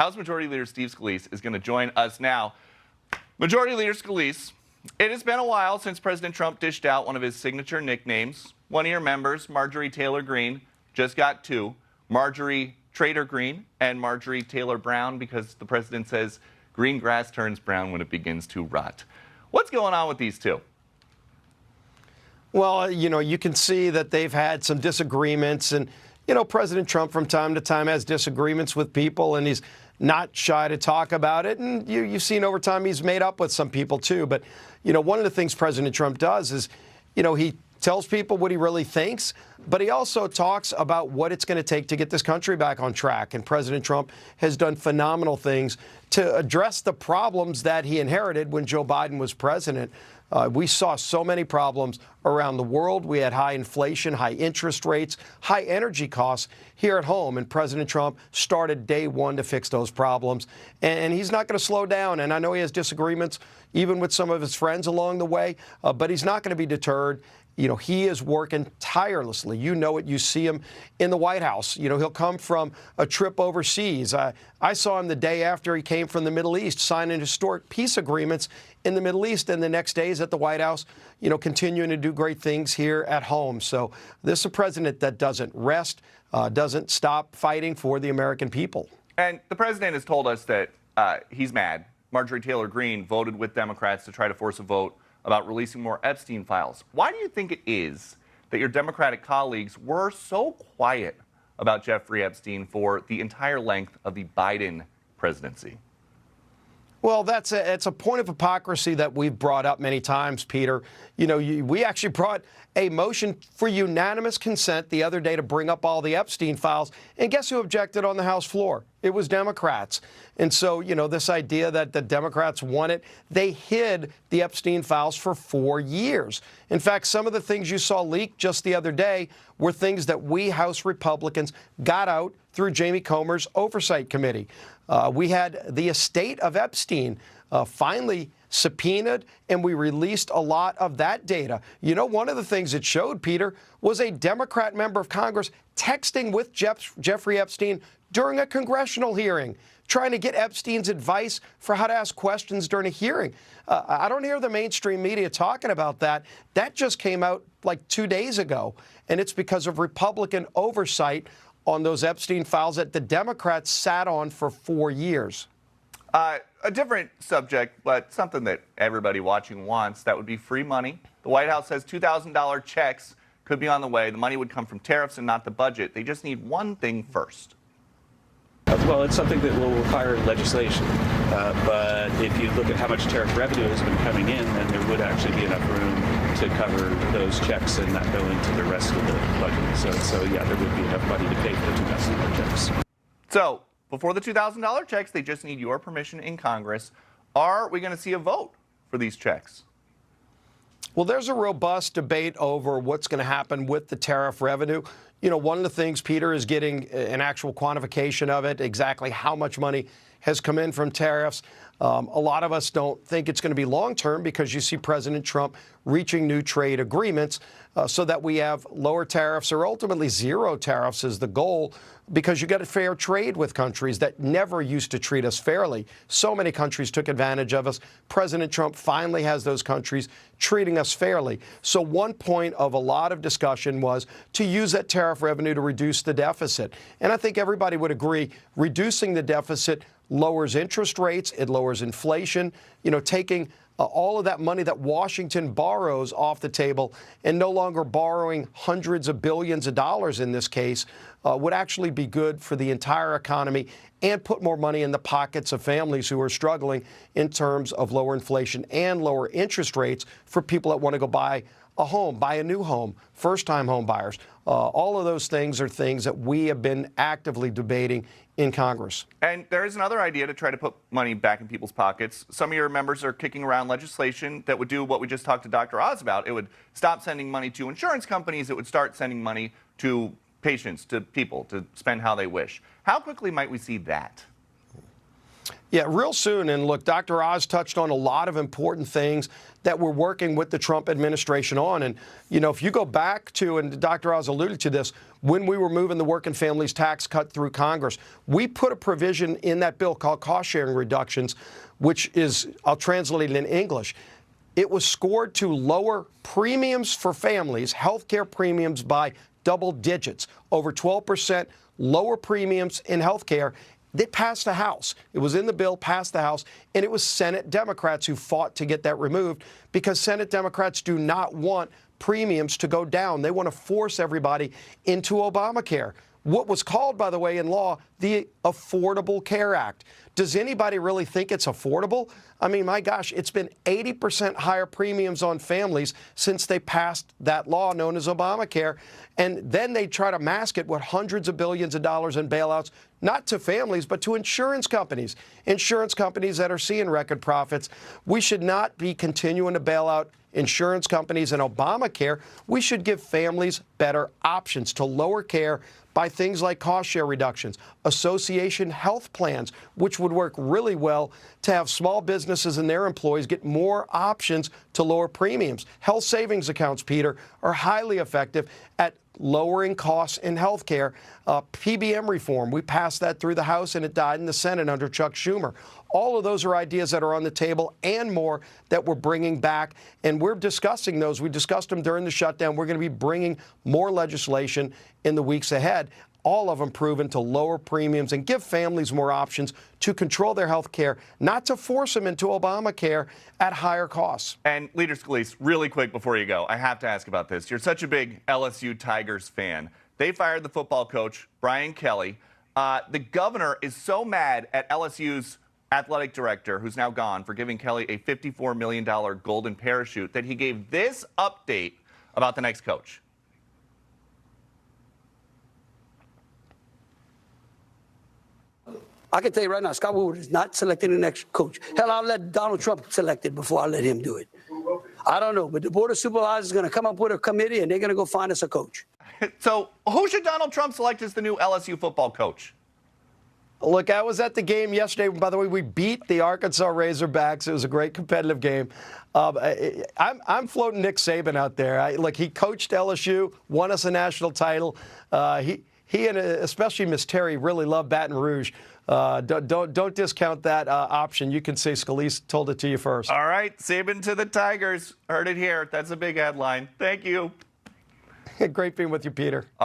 House Majority Leader Steve Scalise is going to join us now. Majority Leader Scalise, it has been a while since President Trump dished out one of his signature nicknames. One of your members, Marjorie Taylor Greene, just got two. Marjorie Trader Greene and Marjorie Taylor Brown, because the president says green grass turns brown when it begins to rot. What's going on with these two? Well, you can see that they've had some disagreements, and, President Trump from time to time has disagreements with people, and he's not shy to talk about it. And you've seen over time he's made up with some people, too. But, one of the things President Trump does is, he tells people what he really thinks, but he also talks about what it's going to take to get this country back on track. And President Trump has done phenomenal things to address the problems that he inherited when Joe Biden was president. We saw so many problems around the world. We had high inflation, high interest rates, high energy costs here at home. And President Trump started day one to fix those problems. And he's not going to slow down. And I know he has disagreements even with some of his friends along the way, but he's not going to be deterred. He is working tirelessly. You know it. You see him in the White House. He'll come from a trip overseas. I saw him the day after he came from the Middle East, signing historic peace agreements in the Middle East, and the next day he's at the White House, continuing to do great things here at home. So this is a president that doesn't rest, doesn't stop fighting for the American people. And the president has told us that he's mad. Marjorie Taylor Greene voted with Democrats to try to force a vote about releasing more Epstein files. Why do you think it is that your Democratic colleagues were so quiet about Jeffrey Epstein for the entire length of the Biden presidency? Well, it's a point of hypocrisy that we've brought up many times, Peter. We actually brought a motion for unanimous consent the other day to bring up all the Epstein files. And guess who objected on the House floor? It was Democrats. And so, this idea that the Democrats want it, they hid the Epstein files for 4 years. In fact, some of the things you saw leaked just the other day were things that we House Republicans got out through Jamie Comer's Oversight Committee. We had the estate of Epstein finally subpoenaed, and we released a lot of that data. One of the things it showed, Peter, was a Democrat member of Congress texting with Jeffrey Epstein during a congressional hearing, trying to get Epstein's advice for how to ask questions during a hearing. I don't hear the mainstream media talking about that. That just came out like 2 days ago, and it's because of Republican oversight on those Epstein files that the Democrats sat on for 4 years. A different subject, but something that everybody watching wants, that would be free money. The White House says $2,000 checks could be on the way. The money would come from tariffs and not the budget. They just need one thing first. Well, it's something that will require legislation. But if you look at how much tariff revenue has been coming in, then there would actually be enough room to cover those checks and not go into the rest of the budget. So yeah, there would be enough money to pay for the $2,000 checks. So before the $2,000 checks, they just need your permission in Congress. Are we going to see a vote for these checks? Well, there's a robust debate over what's going to happen with the tariff revenue. One of the things, Peter, is getting an actual quantification of it, exactly how much money has come in from tariffs. A lot of us don't think it's going to be long-term because you see President Trump reaching new trade agreements so that we have lower tariffs or ultimately zero tariffs is the goal, because you get a fair trade with countries that never used to treat us fairly. So many countries took advantage of us. President Trump finally has those countries treating us fairly. So one point of a lot of discussion was to use that tariff revenue to reduce the deficit. And I think everybody would agree reducing the deficit lowers interest rates, it lowers inflation, taking all of that money that Washington borrows off the table and no longer borrowing hundreds of billions of dollars in this case would actually be good for the entire economy and put more money in the pockets of families who are struggling in terms of lower inflation and lower interest rates for people that want to go buy a home, buy a new home, first-time home buyers. All of those things are things that we have been actively debating in Congress. And there is another idea to try to put money back in people's pockets. Some of your members are kicking around legislation that would do what we just talked to Dr. Oz about. It would stop sending money to insurance companies. It would start sending money to patients, to people, to spend how they wish. How quickly might we see that? Yeah, real soon. And look, Dr. Oz touched on a lot of important things that we're working with the Trump administration on. And, you know, if you go back to, and Dr. Oz alluded to this, when we were moving the working families tax cut through Congress, we put a provision in that bill called cost sharing reductions, which is, I'll translate it in English. It was scored to lower premiums for families, health care premiums by double digits, over 12%, lower premiums in health care. They passed the House. It was in the bill, passed the House, and it was Senate Democrats who fought to get that removed because Senate Democrats do not want premiums to go down. They want to force everybody into Obamacare. What was called, by the way, in law, the Affordable Care Act. Does anybody really think it's affordable? I mean, my gosh, it's been 80% higher premiums on families since they passed that law known as Obamacare. And then they try to mask it with hundreds of billions of dollars in bailouts, not to families, but to insurance companies that are seeing record profits. We should not be continuing to bail out insurance companies and Obamacare. We should give families better options to lower care by things like cost share reductions, association health plans, which would work really well to have small businesses and their employees get more options to lower premiums. Health savings accounts, Peter, are highly effective at lowering costs in health care. PBM reform, we passed that through the House and it died in the Senate under Chuck Schumer. All of those are ideas that are on the table and more that we're bringing back, and we're discussing those. We discussed them during the shutdown. We're going to be bringing more legislation in the weeks ahead, all of them proven to lower premiums and give families more options to control their health care, not to force them into Obamacare at higher costs. And Leader Scalise, really quick before you go, I have to ask about this. You're such a big LSU Tigers fan. They fired the football coach, Brian Kelly. The governor is so mad at LSU's athletic director, who's now gone, for giving Kelly a $54 million golden parachute that he gave this update about the next coach. I can tell you right now, Scott Woodward is not selecting the next coach. Hell, I'll let Donald Trump select it before I let him do it. I don't know, but the Board of Supervisors is going to come up with a committee, and they're going to go find us a coach. So who should Donald Trump select as the new LSU football coach? Look, I was at the game yesterday. By the way, we beat the Arkansas Razorbacks. It was a great competitive game. I'm floating Nick Saban out there. Look, he coached LSU, won us a national title. He and especially Miss Terry really love Baton Rouge. Don't discount that option. You can say Scalise told it to you first. All right, Saban to the Tigers. Heard it here. That's a big headline. Thank you. Great being with you, Peter.